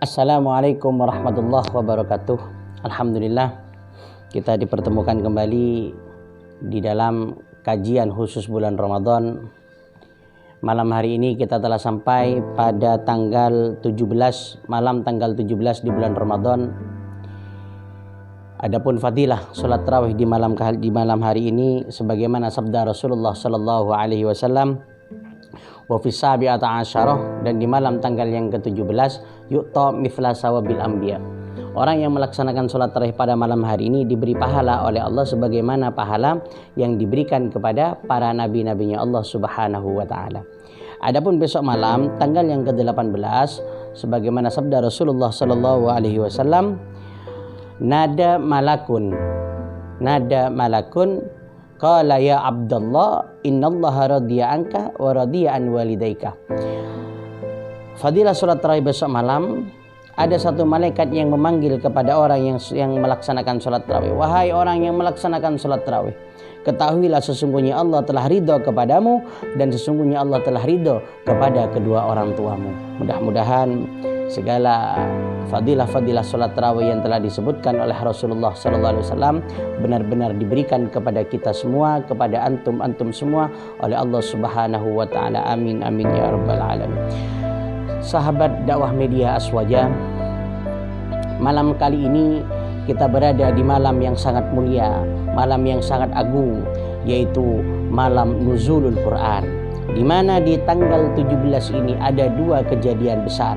Assalamualaikum warahmatullahi wabarakatuh. Alhamdulillah kita dipertemukan kembali di dalam kajian khusus bulan Ramadan. Malam hari ini kita telah sampai pada tanggal 17, malam tanggal 17 di bulan Ramadan. Adapun fadilah salat tarawih di malam hari ini sebagaimana sabda Rasulullah sallallahu alaihi wasallam, wa fi sabi'ata asyarah, dan di malam tanggal yang ke-17 yu'ta mithla sawabil anbiya. Orang yang melaksanakan sholat tarawih pada malam hari ini diberi pahala oleh Allah sebagaimana pahala yang diberikan kepada para nabi-nabinya Allah subhanahu wa ta'ala. Adapun besok malam tanggal yang ke-18 sebagaimana sabda Rasulullah sallallahu alaihi wasallam, nada malakun qala ya Abdullah innallaha radiya anka wa radiya an walidaika. Fadilah salat tarawih besok malam, ada satu malaikat yang memanggil kepada orang yang melaksanakan salat tarawih. Wahai orang yang melaksanakan salat tarawih, ketahuilah sesungguhnya Allah telah ridho kepadamu dan sesungguhnya Allah telah ridho kepada kedua orang tuamu. Mudah-mudahan segala fadilah-fadilah salat tarawih yang telah disebutkan oleh Rasulullah SAW benar-benar diberikan kepada kita semua, kepada antum semua oleh Allah Subhanahu wa taala. Amin amin ya rabbal alamin. Sahabat dakwah media Aswaja, malam kali ini kita berada di malam yang sangat mulia, malam yang sangat agung, yaitu malam nuzulul Quran, di mana di tanggal 17 ini ada dua kejadian besar.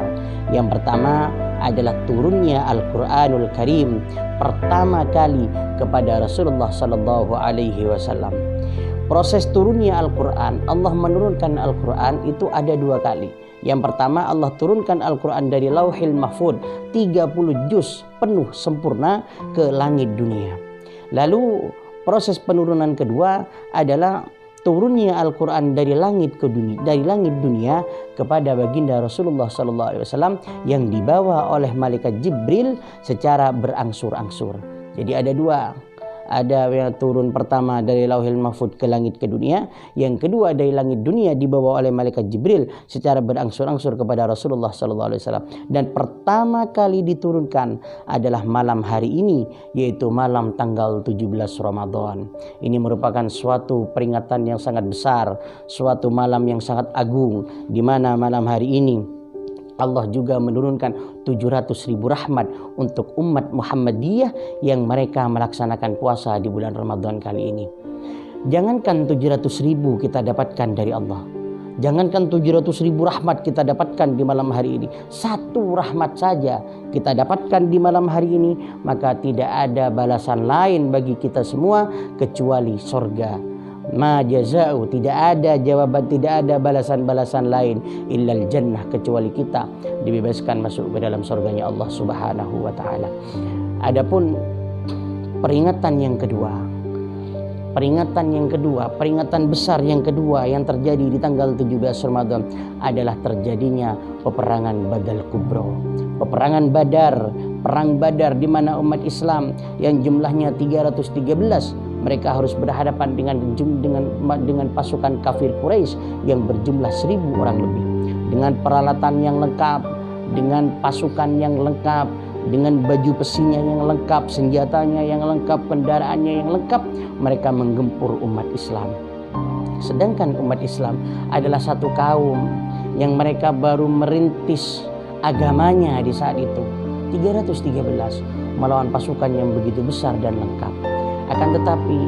Yang pertama adalah turunnya Al-Quranul Karim pertama kali kepada Rasulullah sallallahu alaihi wasallam. Proses turunnya Al-Quran, Allah menurunkan Al-Quran itu ada dua kali. Yang pertama, Allah turunkan Al-Quran dari Lauhil Mahfud 30 juz penuh sempurna ke langit dunia. Lalu proses penurunan kedua adalah turunnya Al-Quran dari langit dunia kepada baginda Rasulullah SAW yang dibawa oleh malaikat Jibril secara berangsur-angsur. Jadi ada dua. Ada yang turun pertama dari Lauhil Mahfud ke langit ke dunia, yang kedua dari langit dunia dibawa oleh malaikat Jibril secara berangsur-angsur kepada Rasulullah SAW. Dan pertama kali diturunkan adalah malam hari ini, yaitu malam tanggal 17 Ramadan. Ini merupakan suatu peringatan yang sangat besar, suatu malam yang sangat agung, di mana malam hari ini Allah juga menurunkan 700.000 rahmat untuk umat Muhammadiyah yang mereka melaksanakan puasa di bulan Ramadan kali ini. Jangankan 700.000 kita dapatkan dari Allah, jangankan 700.000 rahmat kita dapatkan di malam hari ini, satu rahmat saja kita dapatkan di malam hari ini, maka tidak ada balasan lain bagi kita semua kecuali surga. Ma jaza'u, tidak ada jawaban, tidak ada balasan-balasan lain illal jannah, kecuali kita dibebaskan masuk ke dalam surganya Allah Subhanahu wa taala. Adapun peringatan besar yang kedua yang terjadi di tanggal 17 Ramadan adalah terjadinya peperangan Badal Kubro. Peperangan Badar, perang Badar, di mana umat Islam yang jumlahnya 313 mereka harus berhadapan dengan pasukan kafir Quraisy yang berjumlah 1.000 orang lebih, dengan peralatan yang lengkap, dengan pasukan yang lengkap, dengan baju besinya yang lengkap, senjatanya yang lengkap, kendaraannya yang lengkap. Mereka menggempur umat Islam. Sedangkan umat Islam adalah satu kaum yang mereka baru merintis agamanya di saat itu. 313 melawan pasukan yang begitu besar dan lengkap. Akan tetapi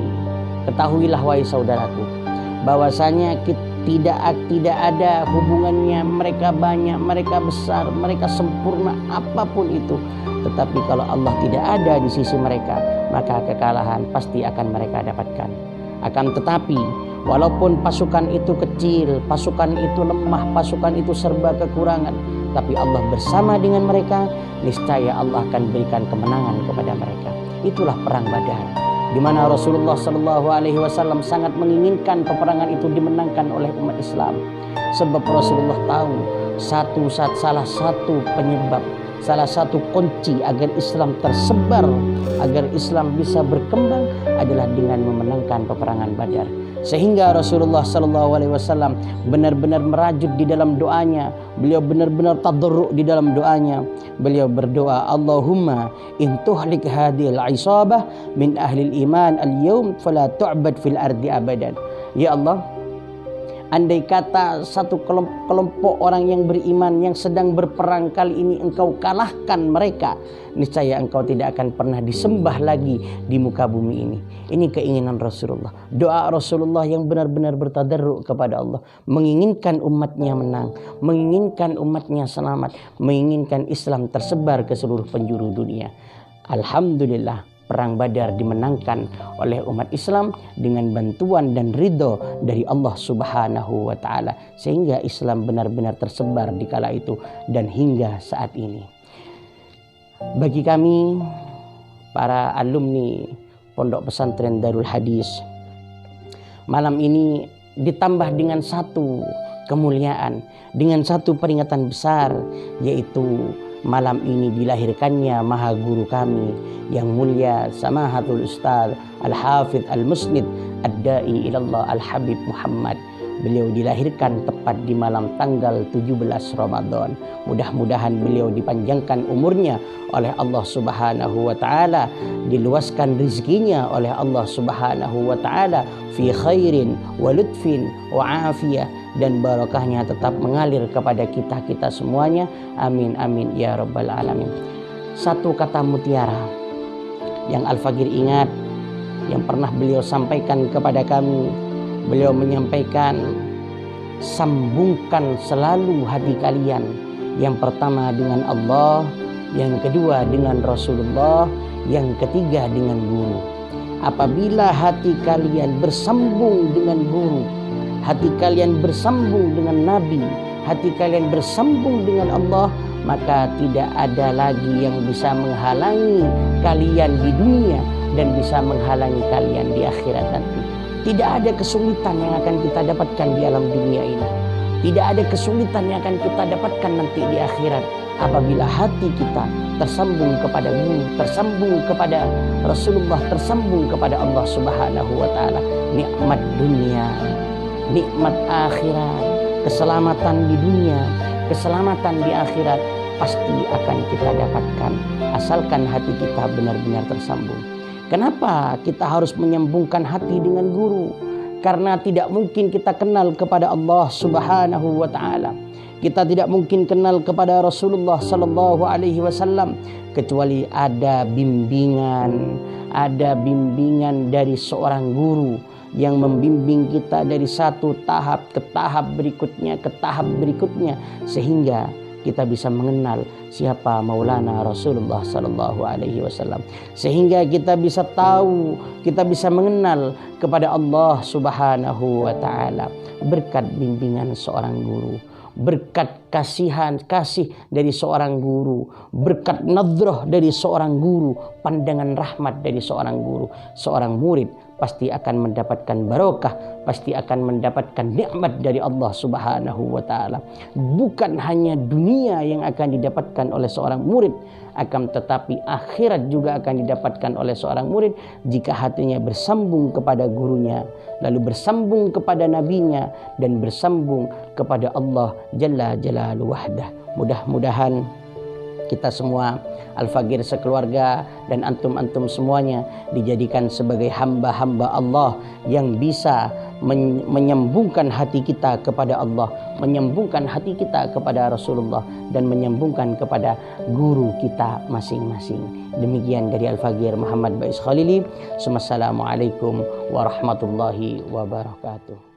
ketahuilah wahai saudaraku, bahwasanya tidak ada hubungannya mereka banyak, mereka besar, mereka sempurna apapun itu. Tetapi kalau Allah tidak ada di sisi mereka, maka kekalahan pasti akan mereka dapatkan. Akan tetapi walaupun pasukan itu kecil, pasukan itu lemah, pasukan itu serba kekurangan, tapi Allah bersama dengan mereka, niscaya Allah akan berikan kemenangan kepada mereka. Itulah perang Badar, di mana Rasulullah SAW sangat menginginkan peperangan itu dimenangkan oleh umat Islam. Sebab Rasulullah tahu salah satu penyebab, salah satu kunci agar Islam tersebar, agar Islam bisa berkembang adalah dengan memenangkan peperangan Badar. Sehingga Rasulullah SAW benar-benar merajut di dalam doanya. Beliau benar-benar tadarruk di dalam doanya. beliau berdoa, Allahumma in tuhlik hadhil isabah min ahlil iman al-yawm fala tu'bad fil ardi abadan. Ya Allah, andai kata satu kelompok orang yang beriman yang sedang berperang kali ini engkau kalahkan mereka, niscaya engkau tidak akan pernah disembah lagi di muka bumi ini. Ini keinginan Rasulullah, doa Rasulullah yang benar-benar bertadarruk kepada Allah, menginginkan umatnya menang, menginginkan umatnya selamat, menginginkan Islam tersebar ke seluruh penjuru dunia. Alhamdulillah, Perang Badar dimenangkan oleh umat Islam dengan bantuan dan ridho dari Allah Subhanahu wa Ta'ala, sehingga Islam benar-benar tersebar di kala itu dan hingga saat ini. Bagi kami para alumni Pondok Pesantren Darul Hadis, malam ini ditambah dengan satu kemuliaan, dengan satu peringatan besar, yaitu malam ini dilahirkannya maha guru kami yang mulia Samahatul Ustaz Al-Hafidh Al-Musnid Ad-Da'i Ilallah Al-Habib Muhammad. Beliau dilahirkan tepat di malam tanggal 17 Ramadan. Mudah-mudahan beliau dipanjangkan umurnya oleh Allah Subhanahu wa Ta'ala, diluaskan rezekinya oleh Allah Subhanahu wa Ta'ala fi khairin wa lutfin wa afiyah, dan barakahnya tetap mengalir kepada kita semuanya. Amin amin ya rabbal alamin. Satu kata mutiara yang Al-Faqir ingat, yang pernah beliau sampaikan kepada kami. Beliau menyampaikan, sambungkan selalu hati kalian, yang pertama dengan Allah, yang kedua dengan Rasulullah, yang ketiga dengan guru. Apabila hati kalian bersambung dengan guru, hati kalian bersambung dengan Nabi, hati kalian bersambung dengan Allah, maka tidak ada lagi yang bisa menghalangi kalian di dunia dan bisa menghalangi kalian di akhirat nanti. Tidak ada kesulitan yang akan kita dapatkan di alam dunia ini. Tidak ada kesulitan yang akan kita dapatkan nanti di akhirat, apabila hati kita tersambung kepada guru, tersambung kepada Rasulullah, tersambung kepada Allah Subhanahu wa Ta'ala. Nikmat dunia, nikmat akhirat, keselamatan di dunia, keselamatan di akhirat pasti akan kita dapatkan asalkan hati kita benar-benar tersambung. Kenapa kita harus menyambungkan hati dengan guru? Karena tidak mungkin kita kenal kepada Allah Subhanahu wa Ta'ala, kita tidak mungkin kenal kepada Rasulullah Sallallahu Alaihi Wasallam kecuali ada bimbingan dari seorang guru yang membimbing kita dari satu tahap ke tahap berikutnya, sehingga kita bisa mengenal siapa Maulana Rasulullah Sallallahu Alaihi Wasallam, sehingga kita bisa tahu, kita bisa mengenal kepada Allah Subhanahu wa Ta'ala berkat bimbingan seorang guru, berkat kasih dari seorang guru, berkat nadrah dari seorang guru, pandangan rahmat dari seorang guru. Seorang murid pasti akan mendapatkan barokah, pasti akan mendapatkan nikmat dari Allah Subhanahu wa Ta'ala. Bukan hanya dunia yang akan didapatkan oleh seorang murid, akan tetapi akhirat juga akan didapatkan oleh seorang murid jika hatinya bersambung kepada gurunya, lalu bersambung kepada nabinya, dan bersambung kepada Allah Jalla Jalaluhu Wahdah. Mudah-mudahan kita semua, Al-Faqir sekeluarga dan antum-antum semuanya, dijadikan sebagai hamba-hamba Allah yang bisa menyambungkan hati kita kepada Allah, menyambungkan hati kita kepada Rasulullah, dan menyambungkan kepada guru kita masing-masing. Demikian dari Al-Faqir Muhammad Baiz Khalili. Assalamualaikum warahmatullahi wabarakatuh.